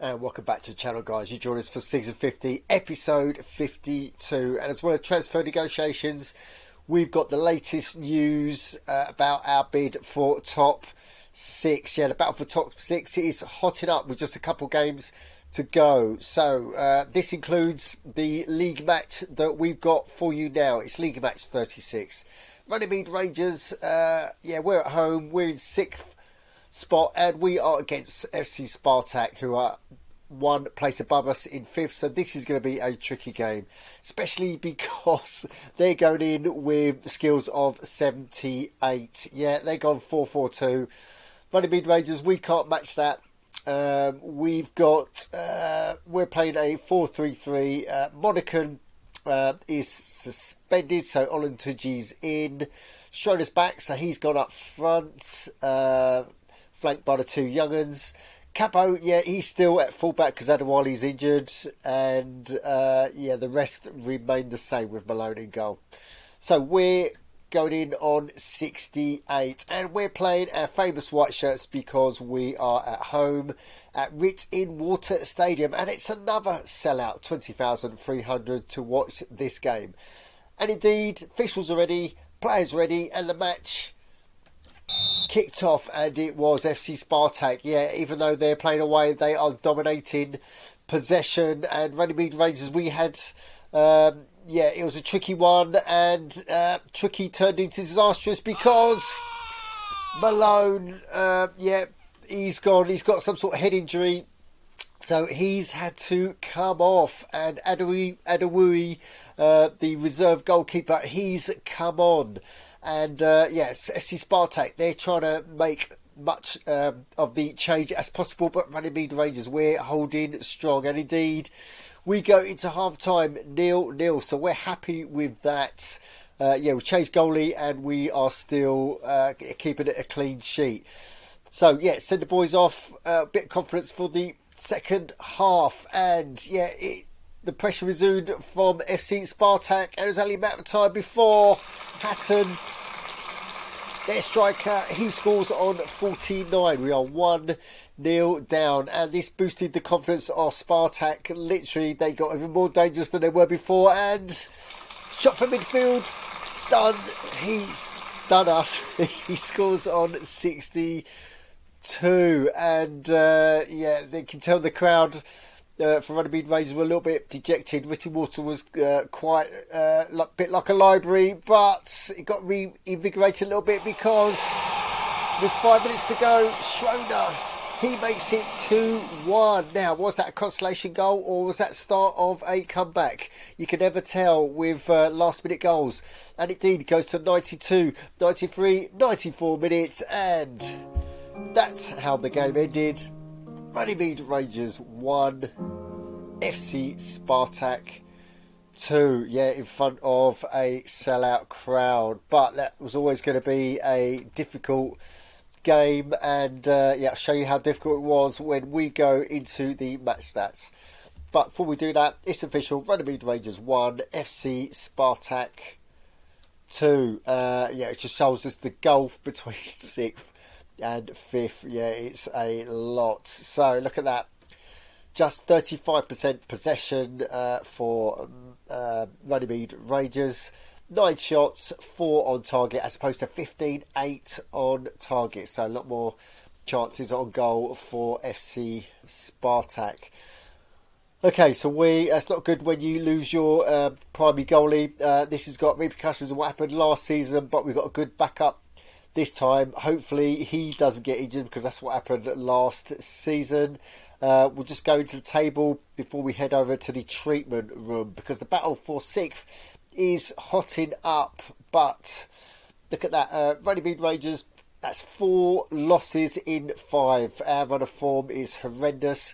And welcome back to the channel, guys. You join us for season 50, episode 52. And as well as transfer negotiations, we've got the latest news about our bid for top 6. Yeah, the battle for top 6 is hotting up with just a couple games to go. So this includes the league match that we've got for you now. It's league match 36. Runnymede Rangers, we're at home. We're in 6th spot, and we are against FC Spartak, who are one place above us in 5th. So this is going to be a tricky game, especially because they're going in with the skills of 78. Yeah, they're gone 4-4-2. Runnymede Rangers, we can't match that. We've got we're playing a 4-3-3. Monaghan is suspended, so Olentuji's in. Schroeder's back, so he's gone up front, flanked by the two young'uns. Capo, yeah, he's still at fullback because Adewale's injured, and the rest remain the same with Malone in goal. So we're going in on 68, and we're playing our famous white shirts because we are at home at Rit in Water Stadium, and it's another sellout, 20,300 to watch this game. And indeed, officials are ready, players ready, and the match kicked off, and it was FC Spartak. Yeah, even though they're playing away, they are dominating possession. And Runnymede Rangers, we had it was a tricky one, and tricky turned into disastrous because Malone, he's gone. He's got some sort of head injury, so he's had to come off. And Adewale, the reserve goalkeeper, he's come on. And FC Spartak, they're trying to make much of the change as possible, but Runnymede Rangers, we're holding strong. And indeed, we go into half-time 0-0, so we're happy with that. We changed goalie, and we are still keeping it a clean sheet. So, send the boys off. A bit of confidence for the second half. And, the pressure resumed from FC Spartak, and it was only a matter of time before Hatton, their striker, he scores on 49. We are 1-0 down, and this boosted the confidence of Spartak. Literally, they got even more dangerous than they were before, and shot from midfield, done. He's done us. He scores on 62, and they can tell the crowd for Runnymede Rangers were a little bit dejected. Ritty Water was quite a bit like a library, but it got reinvigorated a little bit because with 5 minutes to go, Schroeder, he makes it 2-1. Now, was that a consolation goal, or was that start of a comeback? You can never tell with last minute goals. And indeed, it goes to 92, 93, 94 minutes, and that's how the game ended. Runnymede Rangers 1, FC Spartak 2. Yeah, in front of a sellout crowd. But that was always going to be a difficult game. And I'll show you how difficult it was when we go into the match stats. But before we do that, it's official. Runnymede Rangers 1, FC Spartak 2. It just shows us the gulf between 6th and 5th. It's a lot. So look at that, just 35% possession for Runnymede Rangers, 9 shots, 4 on target, as opposed to 15, 8 on target. So a lot more chances on goal for FC Spartak. Okay, so that's not good when you lose your primary goalie. This has got repercussions of what happened last season, but we've got a good backup this time. Hopefully he doesn't get injured, because that's what happened last season. We'll just go into the table before we head over to the treatment room, because the battle for 6th is hotting up. But look at that, Runnymede Rangers, that's 4 losses in 5. Our run of form is horrendous.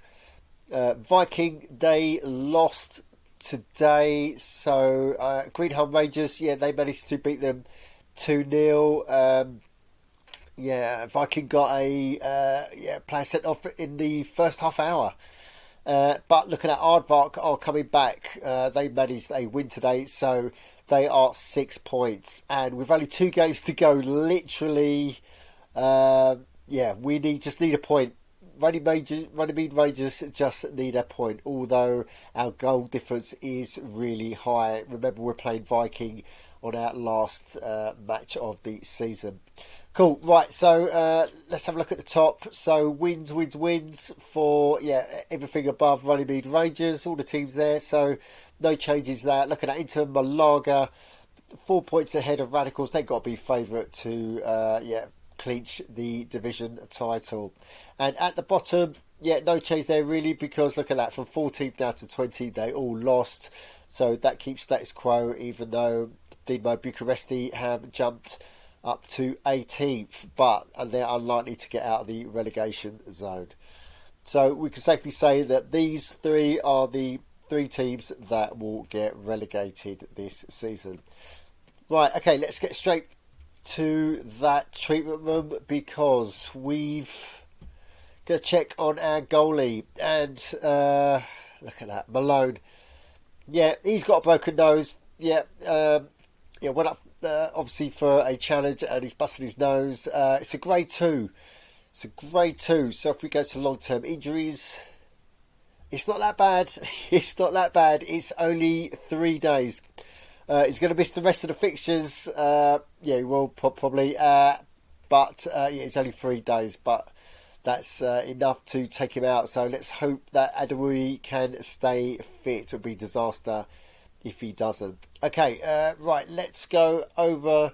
Viking, they lost today. So Greenham Rangers, they managed to beat them 2-0. Viking got a player sent off in the first half hour. But looking at Aardvark are coming back. They managed a win today, so they are 6 points. And with only 2 games to go, literally, we just need a point. Runnymede Rangers just need a point, although our goal difference is really high. Remember, we're playing Viking on our last match of the season. Cool, right, so let's have a look at the top. So wins for everything above Runnymede Rangers, all the teams there, so no changes there. Looking at Inter Malaga, 4 points ahead of Radicals. They've got to be favourite to clinch the division title. And at the bottom, no change there really, because look at that, from 14th down to 20, they all lost. So that keeps status quo, even though Dinamo Bucuresti have jumped up to 18th, but they're unlikely to get out of the relegation zone. So we can safely say that these three are the three teams that will get relegated this season. Right, okay, let's get straight to that treatment room, because we've got to check on our goalie. And look at that, Malone. Yeah, he's got a broken nose. Went up obviously for a challenge and he's busted his nose. It's a grade 2. So if we go to long-term injuries, it's not that bad. It's only 3 days. He's going to miss the rest of the fixtures. He will probably. It's only 3 days. But that's enough to take him out. So let's hope that Adewuyi can stay fit. It would be a disaster if he doesn't. Okay, right. Let's go over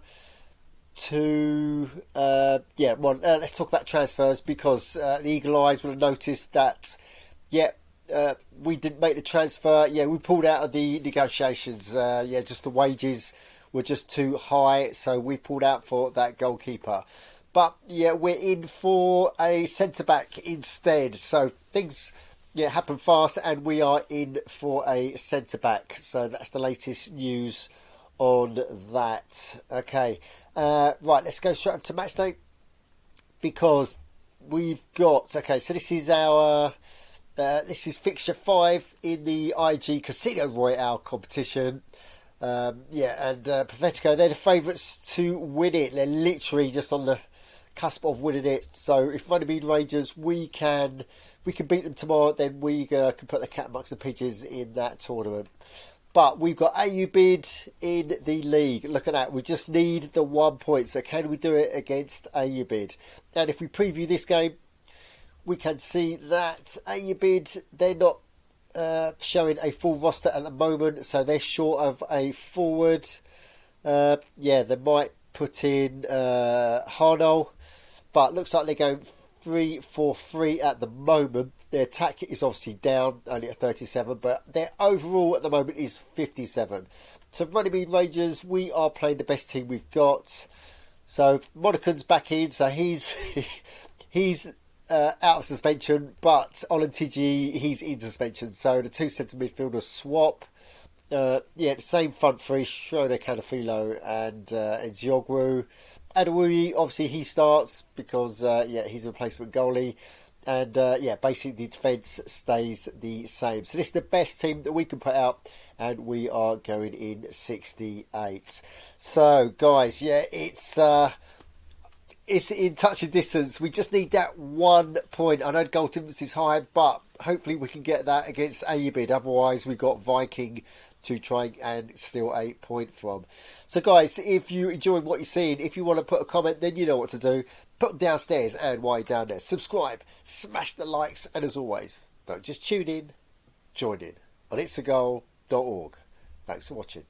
to let's talk about transfers, because the eagle eyes will have noticed that. We didn't make the transfer. We pulled out of the negotiations. Just the wages were just too high, so we pulled out for that goalkeeper. But we're in for a centre back instead. So things happen fast, and we are in for a centre back. So that's the latest news on that. Okay, right. Let's go straight up to match day, because we've got. Okay, so this is our. This is fixture 5 in the IG Casino Royale competition. And Profetico, they're the favourites to win it. They're literally just on the cusp of winning it. So if Runnymede Rangers, we can beat them tomorrow, then we can put the cat amongst the pigeons in that tournament. But we've got AU bid in the league. Look at that. We just need the 1 point. So can we do it against AU bid? And if we preview this game, we can see that AUBID, they're not showing a full roster at the moment, so they're short of a forward. They might put in Harnell, but looks like they're going 3-4-3 at the moment. Their attack is obviously down, only at 37, but their overall at the moment is 57. So Runnymede Rangers, we are playing the best team we've got. So Monican's back in, so he's out of suspension, but Olentiji, he's in suspension. So the two centre midfielders swap. The same front three, Schroeder, Canafilo and Nziogwu. Adewuyi, obviously he starts because he's a replacement goalie. And basically the defence stays the same. So this is the best team that we can put out, and we are going in 68. So guys, it's in touching distance. We just need that 1 point. I know the goal difference is high, but hopefully we can get that against AUBID. Otherwise, we've got Viking to try and steal a point from. So, guys, if you enjoy what you're seeing, if you want to put a comment, then you know what to do. Put them downstairs, and while you're down there, subscribe, smash the likes, and as always, don't just tune in, join in on itsthegoal.org. Thanks for watching.